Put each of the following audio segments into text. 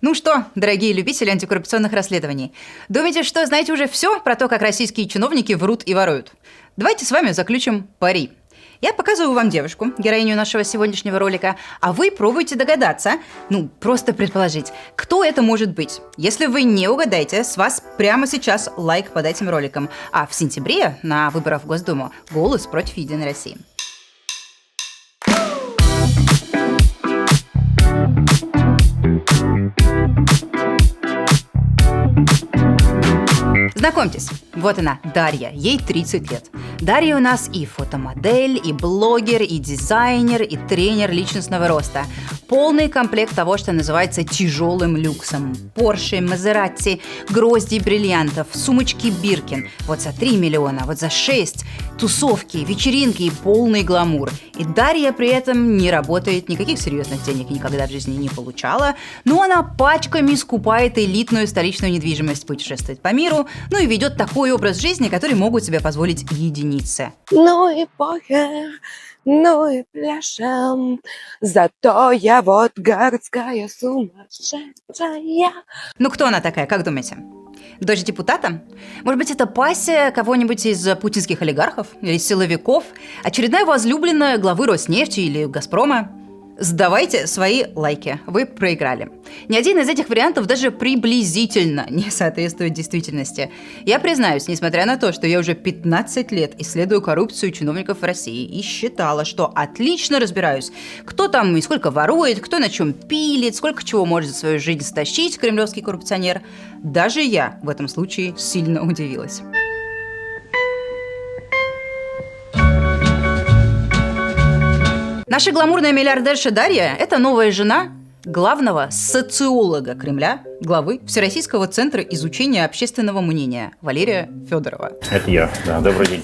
Ну что, дорогие любители антикоррупционных расследований, думаете, что знаете уже все про то, как российские чиновники врут и воруют? Давайте с вами заключим пари. Я показываю вам девушку, героиню нашего сегодняшнего ролика, а вы пробуйте догадаться, просто предположить, кто это может быть. Если вы не угадаете, с вас прямо сейчас лайк под этим роликом. А в сентябре на выборах в Госдуму голос против Единой России. Знакомьтесь, вот она, Дарья, ей 30 лет. Дарья у нас и фотомодель, и блогер, и дизайнер, и тренер личностного роста. Полный комплект того, что называется тяжелым люксом. Порше, Мазератти, грозди бриллиантов, сумочки Биркин. Вот за 3 миллиона, вот за 6. Тусовки, вечеринки и полный гламур. И Дарья при этом не работает, никаких серьезных денег никогда в жизни не получала, но она пачками скупает элитную столичную недвижимость, путешествует по миру, и ведет такой образ жизни, который могут себе позволить единицы. Ну и похер, ну и пляшем, зато я вот городская сумасшедшая. Кто она такая, как думаете? Дочь депутата? Может быть, это пассия кого-нибудь из путинских олигархов или силовиков? Очередная возлюбленная главы Роснефти или Газпрома? Сдавайте свои лайки, вы проиграли. Ни один из этих вариантов даже приблизительно не соответствует действительности. Я признаюсь, несмотря на то, что я уже 15 лет исследую коррупцию чиновников в России и считала, что отлично разбираюсь, кто там и сколько ворует, кто на чем пилит, сколько чего может за свою жизнь стащить кремлевский коррупционер, даже я в этом случае сильно удивилась. Наша гламурная миллиардерша Дарья – это новая жена главного социолога Кремля, главы Всероссийского центра изучения общественного мнения Валерия Федорова. Это я, да, добрый день.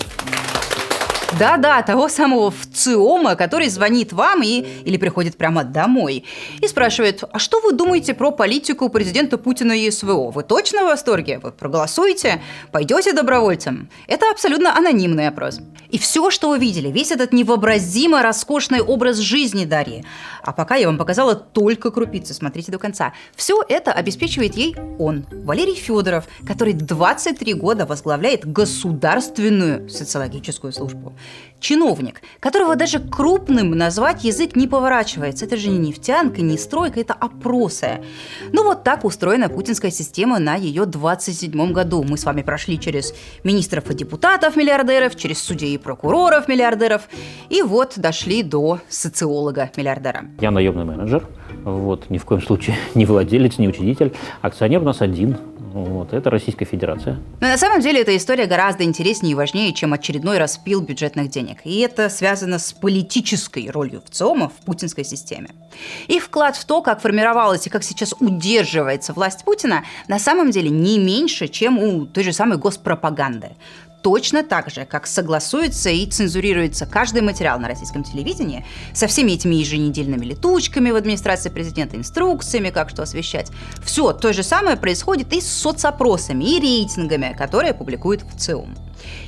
Да-да, того самого ВЦИОМа, который звонит вам или приходит прямо домой и спрашивает: а что вы думаете про политику президента Путина и СВО? Вы точно в восторге? Вы проголосуете? Пойдете добровольцем? Это абсолютно анонимный опрос. И все, что вы видели, весь этот невообразимо роскошный образ жизни Дарьи, а пока я вам показала только крупицы, смотрите до конца, все это обеспечивает ей он, Валерий Федоров, который 23 года возглавляет государственную социологическую службу. Чиновник, которого даже крупным назвать язык не поворачивается. Это же не нефтянка, не стройка, это опросы. Вот так устроена путинская система на ее 27-м году. Мы с вами прошли через министров и депутатов-миллиардеров, через судей и прокуроров-миллиардеров, и вот дошли до социолога-миллиардера. Я наемный менеджер, ни в коем случае не владелец, не учредитель. Акционер у нас один. Это Российская Федерация. Но на самом деле эта история гораздо интереснее и важнее, чем очередной распил бюджетных денег. И это связано с политической ролью ВЦИОМа в путинской системе. Их вклад в то, как формировалась и как сейчас удерживается власть Путина, на самом деле не меньше, чем у той же самой госпропаганды. Точно так же, как согласуется и цензурируется каждый материал на российском телевидении со всеми этими еженедельными летучками в администрации президента, инструкциями, как что освещать. Все то же самое происходит и с соцопросами, и рейтингами, которые публикует ВЦИОМ.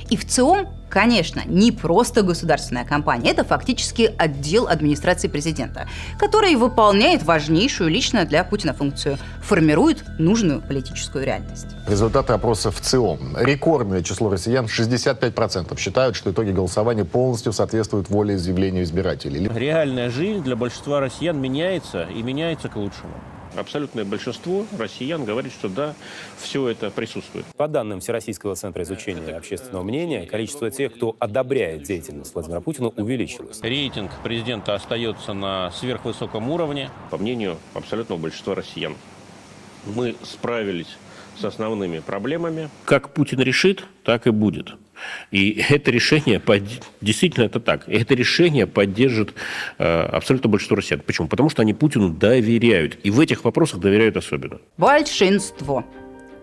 И ВЦИОМ, конечно, не просто государственная компания, это фактически отдел администрации президента, который выполняет важнейшую лично для Путина функцию – формирует нужную политическую реальность. Результаты опроса ВЦИОМ. Рекордное число россиян, 65%, считают, что итоги голосования полностью соответствуют волеизъявлению избирателей. Реальная жизнь для большинства россиян меняется, и меняется к лучшему. Абсолютное большинство россиян говорит, что да, все это присутствует. По данным Всероссийского центра изучения общественного мнения, количество тех, кто одобряет деятельность Владимира Путина, увеличилось. Рейтинг президента остается на сверхвысоком уровне, по мнению абсолютного большинства россиян. Мы справились с основными проблемами. Как Путин решит, так и будет. И это решение, действительно это так, это решение поддержит абсолютно большинство россиян. Почему? Потому что они Путину доверяют. И в этих вопросах доверяют особенно. Большинство.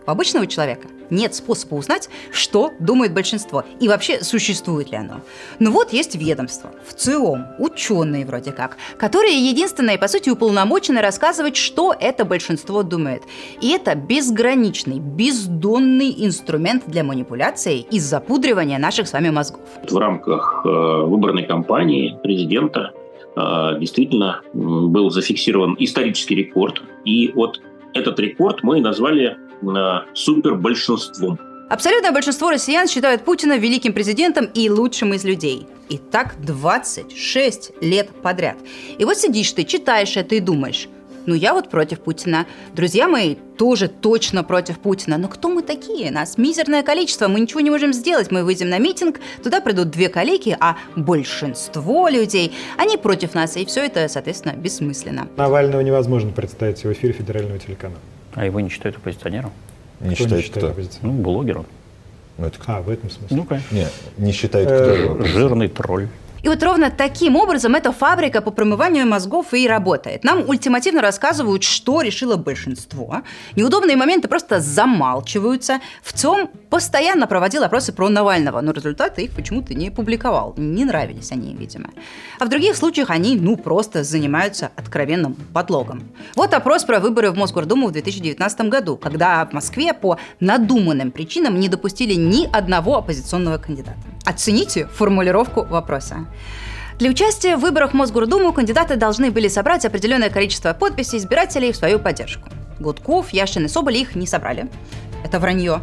У обычного человека нет способа узнать, что думает большинство и вообще существует ли оно. Есть ведомство, ВЦИОМ, ученые вроде как, которые единственные, по сути, уполномочены рассказывать, что это большинство думает. И это безграничный, бездонный инструмент для манипуляции и запудривания наших с вами мозгов. В рамках выборной кампании президента действительно был зафиксирован исторический рекорд. И от Этот рекорд мы назвали супербольшинством. Абсолютное большинство россиян считают Путина великим президентом и лучшим из людей. И так 26 лет подряд. И вот сидишь ты, читаешь это и думаешь: ну я вот против Путина. Друзья мои тоже точно против Путина. Но кто мы такие? Нас мизерное количество, мы ничего не можем сделать. Мы выйдем на митинг, туда придут 2 коллеги, а большинство людей, они против нас. И все это, соответственно, бессмысленно. Навального невозможно представить в эфире федерального телеканала. А его не считают оппозиционером? Не считает кто? Оппозиционером? Ну, блогером. Ну, это кто? В этом смысле? Ну, конечно. Не считает кто его? Жирный тролль. И вот ровно таким образом эта фабрика по промыванию мозгов и работает. Нам ультимативно рассказывают, что решило большинство. Неудобные моменты просто замалчиваются. ВЦИОМ постоянно проводил опросы про Навального, но результаты их почему-то не публиковал. Не нравились они им, видимо. А в других случаях они, просто занимаются откровенным подлогом. Вот опрос про выборы в Мосгордуму в 2019 году, когда в Москве по надуманным причинам не допустили ни одного оппозиционного кандидата. Оцените формулировку вопроса. Для участия в выборах в Мосгордуму кандидаты должны были собрать определенное количество подписей избирателей в свою поддержку. Гудков, Яшин и Соболь их не собрали. Это вранье.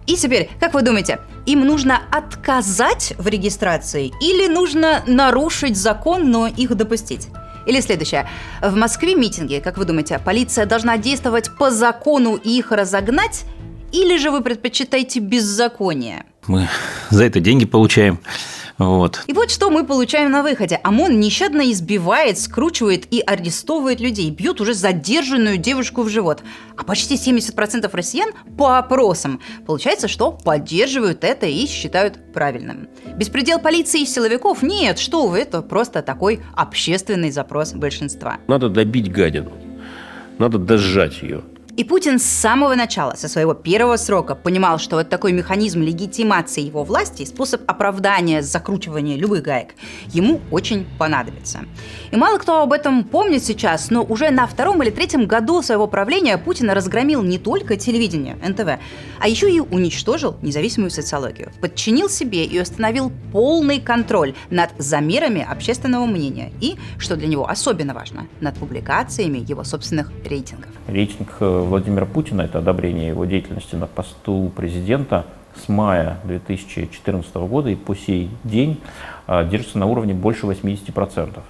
И теперь, как вы думаете, им нужно отказать в регистрации или нужно нарушить закон, но их допустить? Или следующее. В Москве митинги, как вы думаете, полиция должна действовать по закону и их разогнать? Или же вы предпочитаете беззаконие? Мы за это деньги получаем. Вот. И вот что мы получаем на выходе. ОМОН нещадно избивает, скручивает и арестовывает людей. Бьет уже задержанную девушку в живот. А почти 70% россиян по опросам получается, что поддерживают это и считают правильным. Беспредел полиции и силовиков? Нет, что вы, это просто такой общественный запрос большинства. Надо добить гадину. Надо дожать ее. И Путин с самого начала, со своего первого срока, понимал, что вот такой механизм легитимации его власти, способ оправдания закручивания любых гаек, ему очень понадобится. И мало кто об этом помнит сейчас, но уже на 2-м или 3-м году своего правления Путин разгромил не только телевидение, НТВ, а еще и уничтожил независимую социологию, подчинил себе и установил полный контроль над замерами общественного мнения и, что для него особенно важно, над публикациями его собственных рейтингов. Рейтинг Владимира Путина, это одобрение его деятельности на посту президента, с мая 2014 года и по сей день держится на уровне больше 80%.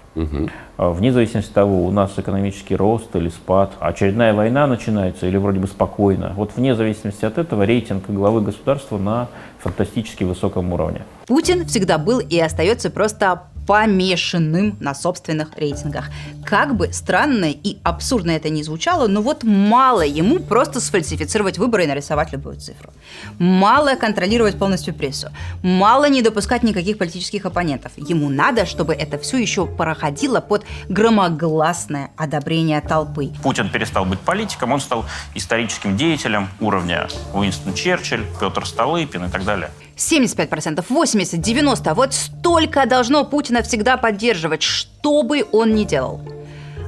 Вне зависимости от того, у нас экономический рост или спад, очередная война начинается или вроде бы спокойно. Вот вне зависимости от этого рейтинг главы государства на фантастически высоком уровне. Путин всегда был и остается просто помешанным на собственных рейтингах. Как бы странно и абсурдно это ни звучало, но вот мало ему просто сфальсифицировать выборы и нарисовать любую цифру. Мало контролировать полностью прессу. Мало не допускать никаких политических оппонентов. Ему надо, чтобы это все еще проходило под громогласное одобрение толпы. Путин перестал быть политиком, он стал историческим деятелем уровня Уинстон Черчилль, Петр Столыпин и так далее. 75%, 80%, 90%. Вот столько должно Путина всегда поддерживать, что бы он ни делал.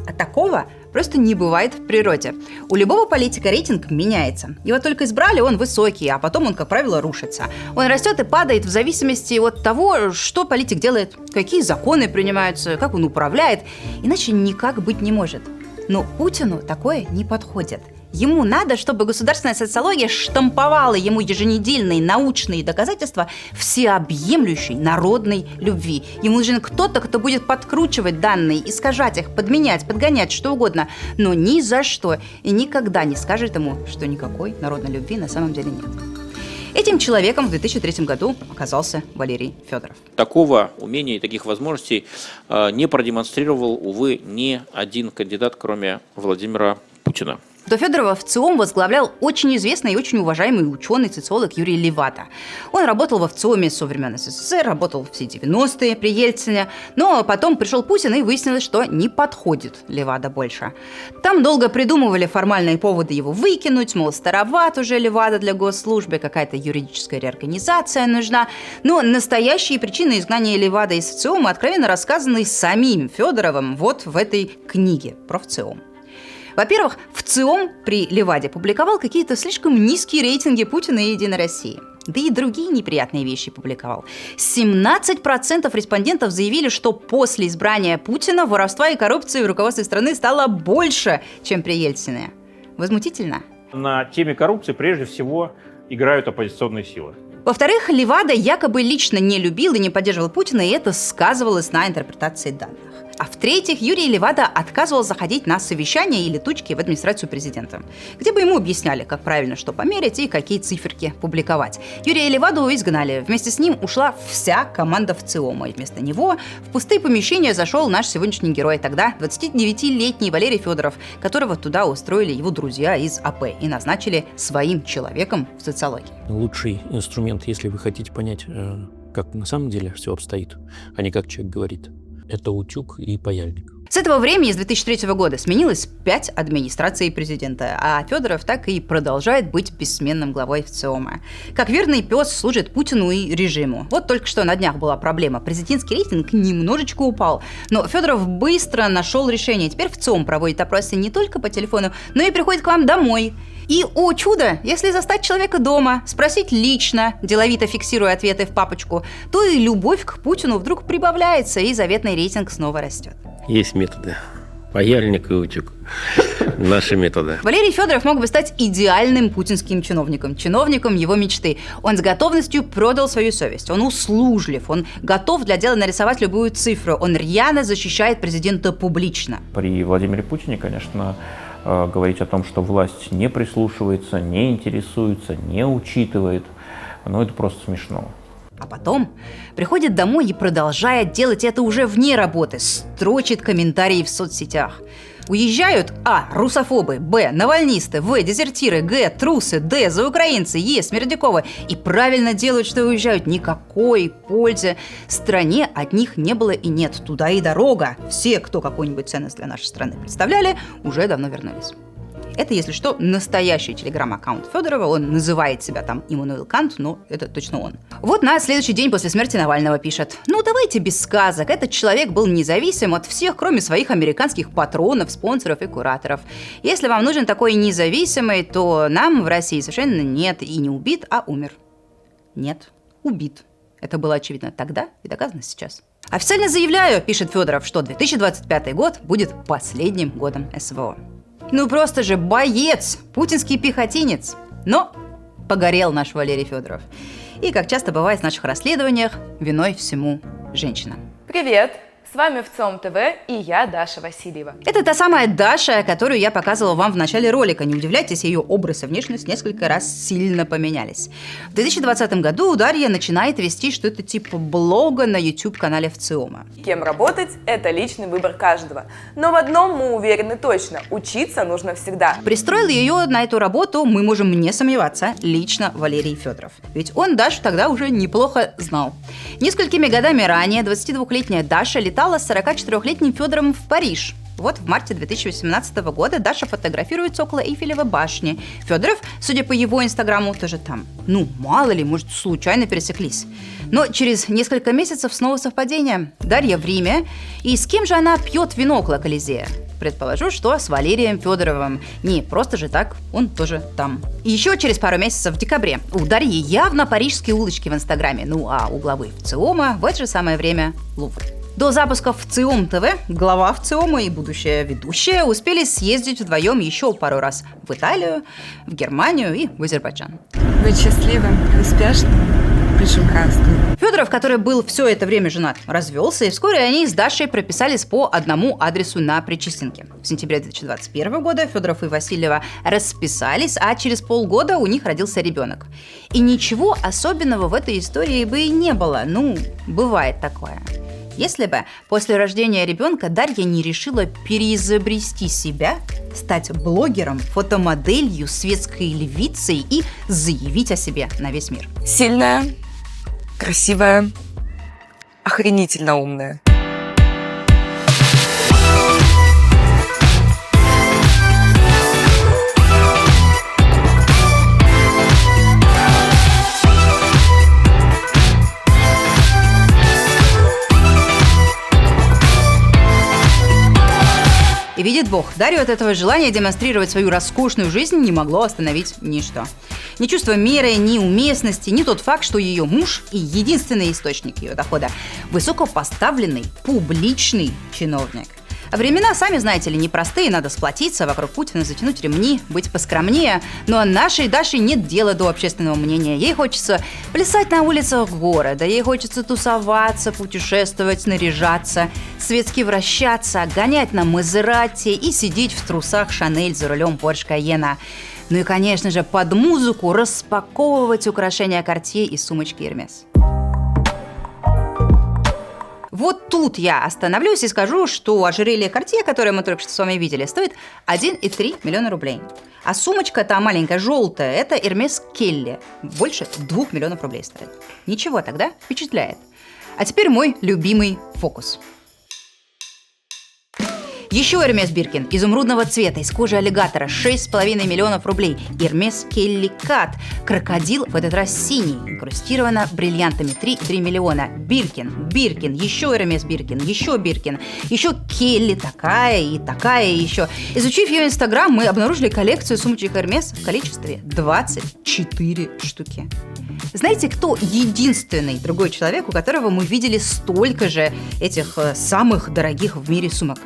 А такого просто не бывает в природе. У любого политика рейтинг меняется. Его только избрали, он высокий, а потом он, как правило, рушится. Он растет и падает в зависимости от того, что политик делает, какие законы принимаются, как он управляет. Иначе никак быть не может. Но Путину такое не подходит. Ему надо, чтобы государственная социология штамповала ему еженедельные научные доказательства всеобъемлющей народной любви. Ему нужен кто-то, кто будет подкручивать данные, искажать их, подменять, подгонять, что угодно, но ни за что и никогда не скажет ему, что никакой народной любви на самом деле нет. Этим человеком в 2003 году оказался Валерий Федоров. Такого умения и таких возможностей не продемонстрировал, увы, ни один кандидат, кроме Владимира Путина. До Федорова ВЦИОМ возглавлял очень известный и очень уважаемый ученый-социолог Юрий Левада. Он работал во ВЦИОМе со времен СССР, работал все 90-е при Ельцине, но потом пришел Путин и выяснилось, что не подходит Левада больше. Там долго придумывали формальные поводы его выкинуть, мол, староват уже Левада для госслужбы, какая-то юридическая реорганизация нужна. Но настоящие причины изгнания Левада из ВЦИОМа откровенно рассказаны самим Федоровым вот в этой книге про ВЦИОМ. Во-первых, ВЦИОМ при Леваде публиковал какие-то слишком низкие рейтинги Путина и Единой России. Да и другие неприятные вещи публиковал. 17% респондентов заявили, что после избрания Путина воровства и коррупции в руководстве страны стало больше, чем при Ельцине. Возмутительно. На теме коррупции прежде всего играют оппозиционные силы. Во-вторых, Левада якобы лично не любил и не поддерживал Путина, и это сказывалось на интерпретации данных. А в-третьих, Юрий Левада отказывал заходить на совещания или тучки в администрацию президента, где бы ему объясняли, как правильно что померить и какие циферки публиковать. Юрия Леваду изгнали. Вместе с ним ушла вся команда ВЦИОМа. И вместо него в пустые помещения зашел наш сегодняшний герой, тогда 29-летний Валерий Федоров, которого туда устроили его друзья из АП и назначили своим человеком в социологии. Лучший инструмент, если вы хотите понять, как на самом деле все обстоит, а не как человек говорит, это утюг и паяльник. С этого времени, с 2003 года, сменилось 5 администраций президента, а Федоров так и продолжает быть бессменным главой ВЦИОМа. Как верный пес служит Путину и режиму. Вот только что на днях была проблема. Президентский рейтинг немножечко упал, но Федоров быстро нашел решение. Теперь ВЦИОМ проводит опросы не только по телефону, но и приходит к вам домой. И, о чудо, если застать человека дома, спросить лично, деловито фиксируя ответы в папочку, то и любовь к Путину вдруг прибавляется, и заветный рейтинг снова растет. Есть методы. Паяльник и утюг. Наши методы. Валерий Федоров мог бы стать идеальным путинским чиновником его мечты. Он с готовностью продал свою совесть. Он услужлив, он готов для дела нарисовать любую цифру. Он рьяно защищает президента публично. При Владимире Путине, конечно, говорить о том, что власть не прислушивается, не интересуется, не учитывает, ну это просто смешно. А потом приходит домой и продолжает делать это уже вне работы, строчит комментарии в соцсетях. Уезжают А. русофобы, Б. навальнисты, В. дезертиры, Г. трусы, Д. заукраинцы, Е. Смердяковы. И правильно делают, что уезжают. Никакой пользы стране от них не было и нет. Туда и дорога. Все, кто какую-нибудь ценность для нашей страны представляли, уже давно вернулись. Это, если что, настоящий телеграм-аккаунт Федорова. Он называет себя там Иммануил Кант, но это точно он. Вот на следующий день после смерти Навального пишет: ну давайте без сказок. Этот человек был независим от всех, кроме своих американских патронов, спонсоров и кураторов. Если вам нужен такой независимый, то нам в России совершенно нет. И не убит, а умер. Нет, убит. Это было очевидно тогда и доказано сейчас. Официально заявляю, пишет Федоров, что 2025 год будет последним годом СВО. Ну просто же боец, путинский пехотинец. Но погорел наш Валерий Федоров. И, как часто бывает в наших расследованиях, виной всему женщина. Привет! С вами ВЦИОМ ТВ и я, Даша Васильева. Это та самая Даша, которую я показывала вам в начале ролика. Не удивляйтесь, ее образ и внешность несколько раз сильно поменялись. В 2020 году Дарья начинает вести что-то типа блога на YouTube-канале ВЦИОМа. Кем работать – это личный выбор каждого. Но в одном мы уверены точно – учиться нужно всегда. Пристроил ее на эту работу, мы можем не сомневаться, лично Валерий Федоров. Ведь он Дашу тогда уже неплохо знал. Несколькими годами ранее 22-летняя Даша летала с 44-летним Федоровым в Париж. Вот в марте 2018 года Даша фотографируется около Эйфелевой башни. Федоров, судя по его инстаграму, тоже там. Ну, мало ли, может, случайно пересеклись. Но через несколько месяцев снова совпадение. Дарья в Риме. И с кем же она пьет вино около Колизея? Предположу, что с Валерием Федоровым. Не просто же так, он тоже там. И еще через пару месяцев, в декабре, у Дарьи явно парижские улочки в инстаграме. Ну, а у главы ВЦИОМа в это же самое время Лувр. До запуска ВЦИОМ ТВ глава ВЦИОМа и будущая ведущая успели съездить вдвоем еще пару раз в Италию, в Германию и в Азербайджан. Быть счастливым и успешным – прекрасно. Федоров, который был все это время женат, развелся, и вскоре они с Дашей прописались по одному адресу на Причистенке. В сентябре 2021 года Федоров и Васильева расписались, а через полгода у них родился ребенок. И ничего особенного в этой истории бы и не было. Ну, бывает такое. Если бы после рождения ребенка Дарья не решила переизобрести себя, стать блогером, фотомоделью, светской львицей и заявить о себе на весь мир. Сильная, красивая, охренительно умная. И видит Бог, Дарью от этого желания демонстрировать свою роскошную жизнь не могло остановить ничто. Ни чувство меры, ни уместности, ни тот факт, что ее муж и единственный источник ее дохода – высокопоставленный, публичный чиновник. А времена, сами знаете ли, непростые, надо сплотиться, вокруг Путина затянуть ремни, быть поскромнее. Но нашей Даше нет дела до общественного мнения. Ей хочется плясать на улицах города, ей хочется тусоваться, путешествовать, наряжаться, светски вращаться, гонять на Мазерати и сидеть в трусах Шанель за рулем Порш Кайена. Ну и, конечно же, под музыку распаковывать украшения Cartier и сумочки Hermes. Вот тут я остановлюсь и скажу, что ожерелье Cartier, которое мы только что с вами видели, стоит 1,3 миллиона рублей. А сумочка та маленькая, желтая, это Hermes Kelly. Больше 2 миллионов рублей стоит. Ничего тогда, впечатляет. А теперь мой любимый фокус. Еще Hermes Birkin изумрудного цвета из кожи аллигатора 6,5 миллионов рублей. Hermes Kelly Cat крокодил в этот раз синий, инкрустировано бриллиантами 3,3 миллиона. Birkin, еще Hermes Birkin, еще Birkin, еще Kelly такая и еще. Изучив ее инстаграм, мы обнаружили коллекцию сумочек Hermes в количестве 24 штуки. Знаете, кто единственный другой человек, у которого мы видели столько же этих самых дорогих в мире сумок?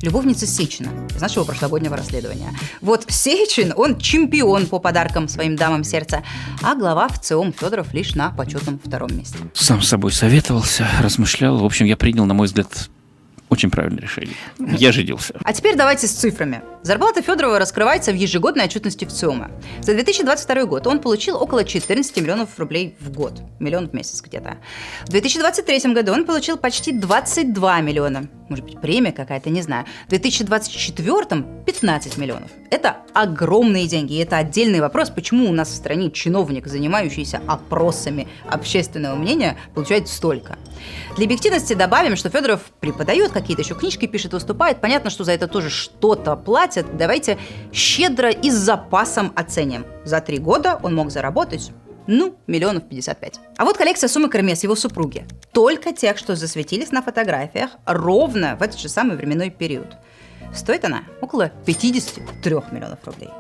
Любовница Сечина из нашего прошлогоднего расследования. Вот Сечин, он чемпион по подаркам своим дамам сердца, а глава ВЦИОМ Федоров лишь на почетном 2-м месте. Сам с собой советовался, размышлял. В общем, я принял, на мой взгляд, очень правильное решение. Я женился. А теперь давайте с цифрами. Зарплата Федорова раскрывается в ежегодной отчетности ВЦИОМа. За 2022 год он получил около 14 миллионов рублей в год. Миллион в месяц где-то. В 2023 году он получил почти 22 миллиона. Может быть, премия какая-то, не знаю. В 2024 15 миллионов. Это огромные деньги. И это отдельный вопрос, почему у нас в стране чиновник, занимающийся опросами общественного мнения, получает столько. Для объективности добавим, что Федоров преподает какие-то еще книжки, пишет, выступает. Понятно, что за это тоже что-то платят. Давайте щедро и с запасом оценим. За 3 года он мог заработать, 55 миллионов. А вот коллекция сумок Hermes его супруги. Только тех, что засветились на фотографиях ровно в этот же самый временной период. Стоит она около 53 миллионов рублей.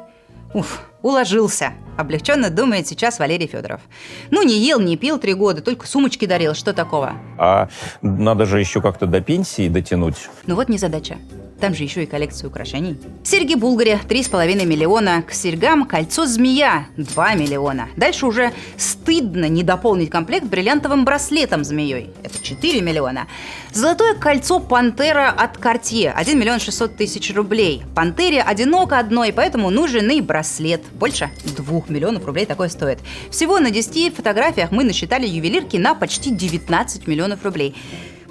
Уф, уложился. Облегченно думает сейчас Валерий Федоров. Не ел, не пил 3 года, только сумочки дарил. Что такого? А надо же еще как-то до пенсии дотянуть. Вот незадача. Там же еще и коллекция украшений. Серьги Булгари 3,5 миллиона. К серьгам кольцо змея 2 миллиона. Дальше уже стыдно не дополнить комплект бриллиантовым браслетом змеей. Это 4 миллиона. Золотое кольцо Пантера от Cartier 1 миллион 600 тысяч рублей. Пантере одиноко одной, поэтому нужен и браслет. Больше 2 миллионов рублей такое стоит. Всего на 10 фотографиях мы насчитали ювелирки на почти 19 миллионов рублей.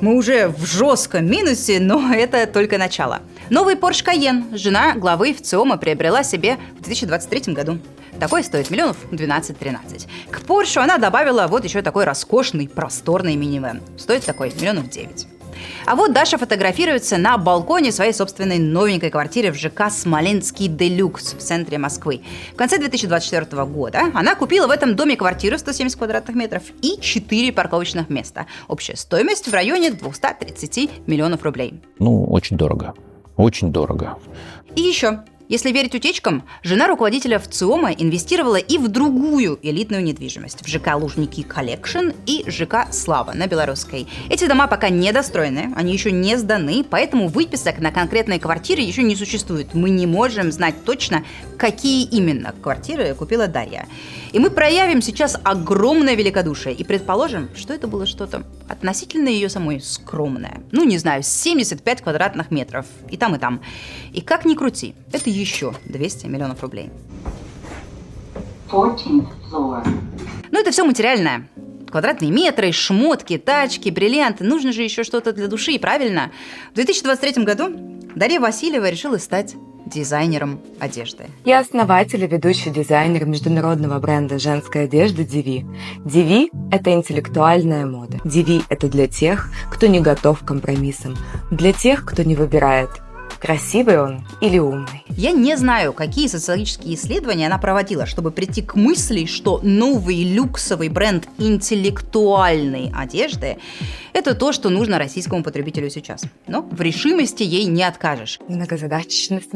Мы уже в жестком минусе, но это только начало. Новый Порш Кайен жена главы ВЦИОМа приобрела себе в 2023 году. Такой стоит миллионов 12-13. К Поршу она добавила вот еще такой роскошный, просторный минивэн. Стоит такой миллионов 9. А вот Даша фотографируется на балконе своей собственной новенькой квартиры в ЖК «Смоленский Делюкс» в центре Москвы. В конце 2024 года она купила в этом доме квартиру 170 квадратных метров и 4 парковочных места. Общая стоимость в районе 230 миллионов рублей. Очень дорого. Очень дорого. И еще. Если верить утечкам, жена руководителя ВЦИОМа инвестировала и в другую элитную недвижимость, в ЖК «Лужники Коллекшн» и ЖК «Слава» на Белорусской. Эти дома пока недостроены, они еще не сданы, поэтому выписок на конкретные квартиры еще не существует. Мы не можем знать точно, какие именно квартиры купила Дарья. И мы проявим сейчас огромное великодушие и предположим, что это было что-то относительно ее самой скромное. 75 квадратных метров. И там, и там. И как ни крути, это еще 200 миллионов рублей. 14th floor. Это все материальное. Квадратные метры, шмотки, тачки, бриллианты. Нужно же еще что-то для души, правильно? В 2023 году Дарья Васильева решила стать дизайнером одежды. Я основатель и ведущий дизайнер международного бренда женской одежды Divi. Divi – это интеллектуальная мода. Divi – это для тех, кто не готов к компромиссам, для тех, кто не выбирает красивый он или умный. Я не знаю, какие социологические исследования она проводила, чтобы прийти к мысли, что новый люксовый бренд интеллектуальной одежды – это то, что нужно российскому потребителю сейчас. Но в решимости ей не откажешь. Многозадачность.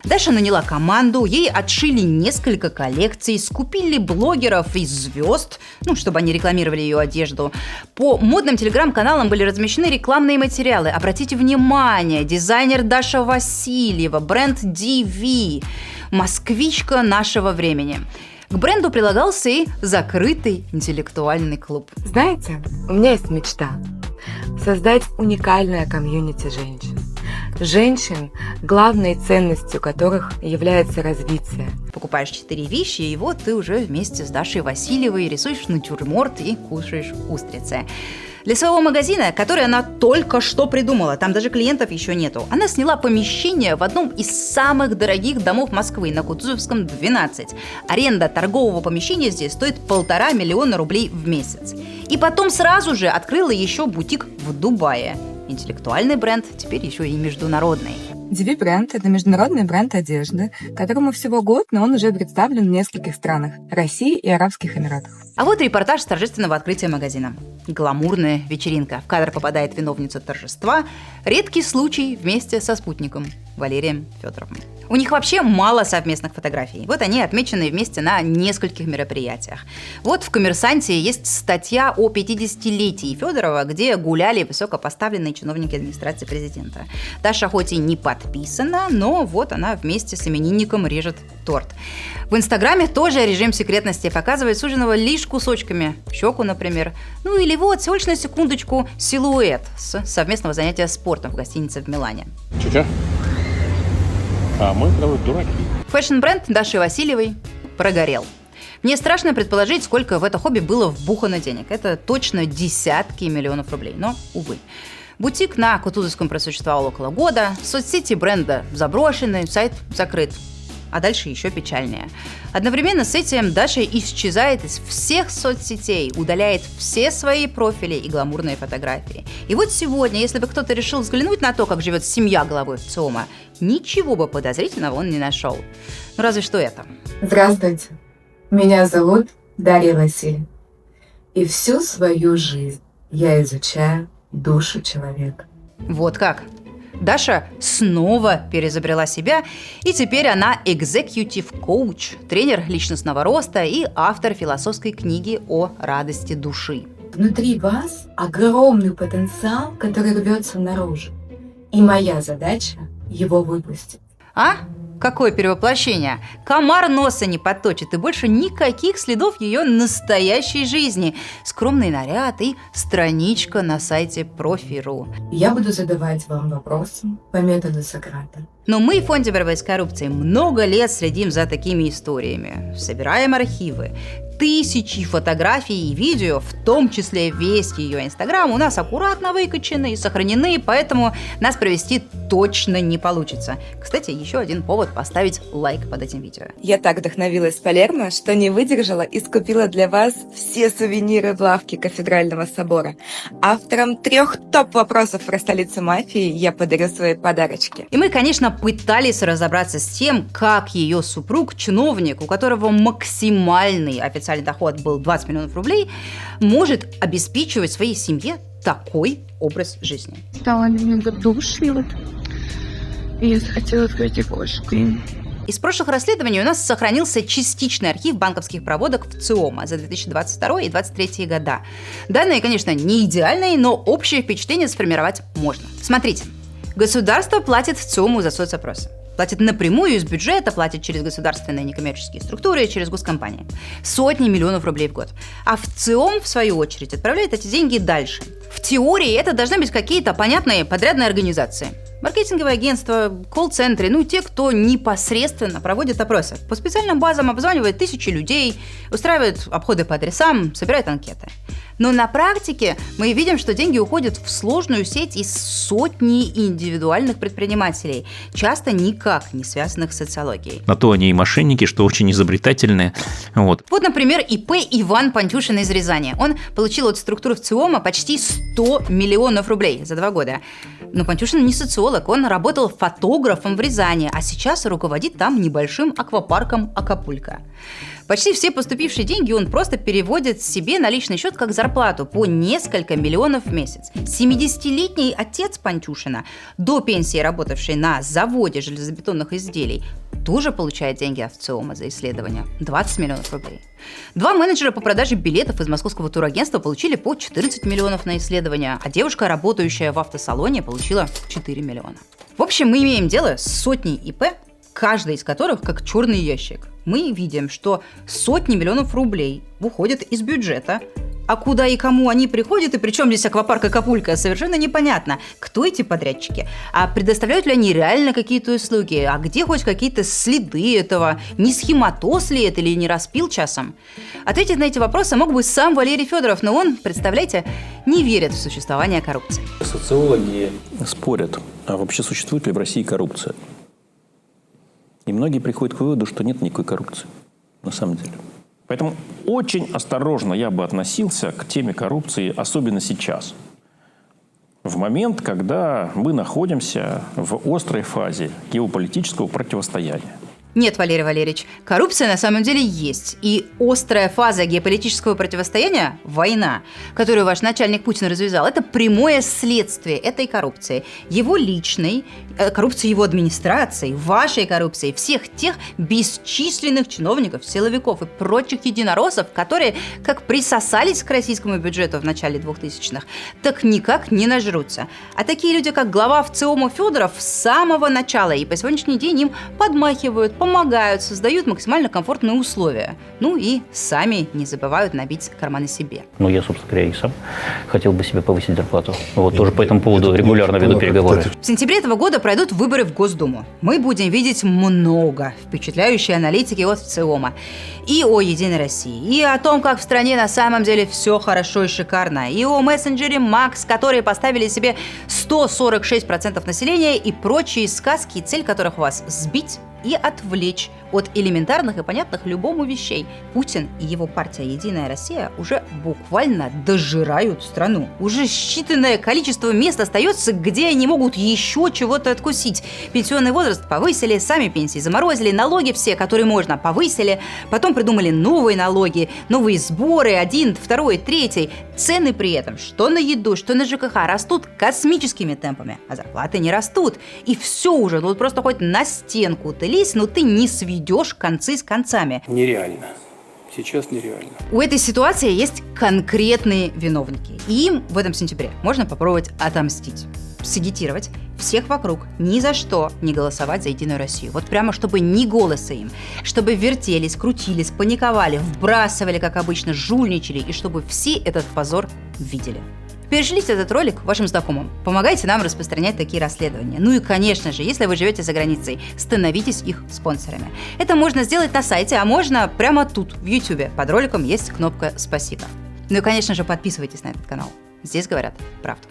Даша наняла команду, ей отшили несколько коллекций, скупили блогеров и звезд, чтобы они рекламировали ее одежду. По модным телеграм-каналам были размещены рекламные материалы. Обратите внимание, дизайнер Даша Васильева, бренд DV, москвичка нашего времени. К бренду прилагался и закрытый интеллектуальный клуб. Знаете, у меня есть мечта – создать уникальное комьюнити женщин. Женщин, главной ценностью которых является развитие. Покупаешь 4 вещи, и вот ты уже вместе с Дашей Васильевой рисуешь натюрморт и кушаешь устрицы. Для своего магазина, который она только что придумала, там даже клиентов еще нету, она сняла помещение в одном из самых дорогих домов Москвы на Кутузовском, 12. Аренда торгового помещения здесь стоит 1,5 миллиона рублей в месяц. И потом сразу же открыла еще бутик в Дубае. Интеллектуальный бренд, теперь еще и международный. DV бренд – это международный бренд одежды, которому всего год, но он уже представлен в нескольких странах – России и Арабских Эмиратах. А вот репортаж с торжественного открытия магазина. Гламурная вечеринка. В кадр попадает виновница торжества. Редкий случай вместе со спутником Валерием Федоровым. У них вообще мало совместных фотографий. Вот они отмечены вместе на нескольких мероприятиях. Вот в «Коммерсанте» есть статья о 50-летии Федорова, где гуляли высокопоставленные чиновники администрации президента. Даша хоть и не подписана, но вот она вместе с именинником режет торт. В Инстаграме тоже режим секретности показывает суженого лишь кусочками. Щеку, например. Или вот, всего лишь на секундочку, силуэт с совместного занятия спортом в гостинице в Милане. Чё? А мы, дураки. Фэшн-бренд Даши Васильевой прогорел. Мне страшно предположить, сколько в это хобби было вбухано денег. Это точно десятки миллионов рублей, но, увы. Бутик на Кутузовском просуществовал около года, соцсети бренда заброшены, сайт закрыт. А дальше еще печальнее. Одновременно с этим Даша исчезает из всех соцсетей, удаляет все свои профили и гламурные фотографии. И вот сегодня, если бы кто-то решил взглянуть на то, как живет семья главы ВЦИОМа, ничего бы подозрительного он не нашел. Разве что это. Здравствуйте, меня зовут Дарья Васильевна. И всю свою жизнь я изучаю душу человека. Вот как. Даша снова переизобрела себя, и теперь она экзекьютив-коуч, тренер личностного роста и автор философской книги о радости души. Внутри вас огромный потенциал, который рвется наружу. И моя задача – его выпустить. А? Какое перевоплощение? Комар носа не подточит, и больше никаких следов ее настоящей жизни. Скромный наряд и страничка на сайте Профи.ру. Я буду задавать вам вопросы по методу Сократа. Но мы в Фонде борьбы с коррупцией много лет следим за такими историями. Собираем архивы. Тысячи фотографий и видео, в том числе весь ее Инстаграм, у нас аккуратно выкачаны и сохранены, поэтому нас провести точно не получится. Кстати, еще один повод поставить лайк под этим видео. Я так вдохновилась Палермо, что не выдержала и скупила для вас все сувениры в лавке Кафедрального собора. Авторам 3 топ-вопросов про столицу мафии я подарю свои подарочки. И мы, конечно, пытались разобраться с тем, как ее супруг, чиновник, у которого максимальный официальный доход был 20 миллионов рублей, может обеспечивать своей семье такой образ жизни. Стало немного душно. Я хотела пойти кошкой. Из прошлых расследований у нас сохранился частичный архив банковских проводок ВЦИОМа за 2022 и 2023 года. Данные, конечно, не идеальные, но общее впечатление сформировать можно. Смотрите, государство платит ВЦИОМу за соцопросы. Платит напрямую из бюджета, платит через государственные некоммерческие структуры, через госкомпании. Сотни миллионов рублей в год. А ВЦИОМ, в свою очередь, отправляет эти деньги дальше. В теории это должны быть какие-то понятные подрядные организации. Маркетинговые агентства, колл-центры, те, кто непосредственно проводит опросы. По специальным базам обзванивает тысячи людей, устраивает обходы по адресам, собирает анкеты. Но на практике мы видим, что деньги уходят в сложную сеть из сотни индивидуальных предпринимателей, часто никак не связанных с социологией. На то они и мошенники, что очень изобретательные. Вот, например, ИП Иван Пантюшин из Рязани. Он получил от структуры ВЦИОМа почти 100 миллионов рублей за 2 года. Но Пантюшин не социолог, он работал фотографом в Рязани, а сейчас руководит там небольшим аквапарком Акапулько. Почти все поступившие деньги он просто переводит себе на личный счет как зарплату по несколько миллионов в месяц. 70-летний отец Пантюшина, до пенсии работавший на заводе железобетонных изделий, тоже получает деньги от ВЦИОМа за исследования – 20 миллионов рублей. 2 менеджера по продаже билетов из московского турагентства получили по 14 миллионов на исследования, а девушка, работающая в автосалоне, получила 4 миллиона. В общем, мы имеем дело с сотней ИП, каждый из которых как черный ящик. Мы видим, что сотни миллионов рублей уходят из бюджета, а куда и кому они приходят, и причем здесь аквапарк Акапулько, совершенно непонятно, кто эти подрядчики, а предоставляют ли они реально какие-то услуги, а где хоть какие-то следы этого, не схематоз ли это или не распил часом. Ответить на эти вопросы мог бы сам Валерий Федоров, но он, представляете, не верит в существование коррупции. Социологи спорят, а вообще существует ли в России коррупция? И многие приходят к выводу, что нет никакой коррупции, на самом деле. Поэтому очень осторожно я бы относился к теме коррупции, особенно сейчас. В момент, когда мы находимся в острой фазе геополитического противостояния. Нет, Валерий Валерьевич, коррупция на самом деле есть. И острая фаза геополитического противостояния – война, которую ваш начальник Путин развязал. Это прямое следствие этой коррупции. Его личной, коррупции его администрации, вашей коррупции, всех тех бесчисленных чиновников, силовиков и прочих единороссов, которые как присосались к российскому бюджету в начале 2000-х, так никак не нажрутся. А такие люди, как глава ВЦИОМа Федоров, с самого начала и по сегодняшний день им подмахивают, помогают, создают максимально комфортные условия. Ну и сами не забывают набить карманы себе. Ну, я, собственно говоря, и сам хотел бы себе повысить зарплату. Вот тоже по этому поводу регулярно веду переговоры. В сентябре этого года пройдут выборы в Госдуму. Мы будем видеть много впечатляющей аналитики от ВЦИОМа. И о Единой России, и о том, как в стране на самом деле все хорошо и шикарно, и о мессенджере Макс, которые поставили себе 146% населения и прочие сказки, цель которых вас сбить и отвлечь от элементарных и понятных любому вещей. Путин и его партия «Единая Россия» уже буквально дожирают страну. Уже считанное количество мест остается, где они могут еще чего-то откусить. Пенсионный возраст повысили, сами пенсии заморозили, налоги все, которые можно, повысили. Потом придумали новые налоги, новые сборы, 1, 2, 3. Цены при этом, что на еду, что на ЖКХ, растут космическими темпами, а зарплаты не растут. И все уже, тут просто хоть на стенку ты лезь, но ты не сведешь концы с концами. Нереально. Сейчас нереально. У этой ситуации есть конкретные виновники. И им в этом сентябре можно попробовать отомстить. Сагитировать всех вокруг, ни за что не голосовать за Единую Россию. Вот прямо чтобы ни голоса им. Чтобы вертелись, крутились, паниковали, вбрасывали, как обычно, жульничали. И чтобы все этот позор видели. Перешлите этот ролик вашим знакомым. Помогайте нам распространять такие расследования. Ну и, конечно же, если вы живете за границей, становитесь их спонсорами. Это можно сделать на сайте, а можно прямо тут, в YouTube. Под роликом есть кнопка «Спасибо». Ну и, конечно же, подписывайтесь на этот канал. Здесь говорят правду.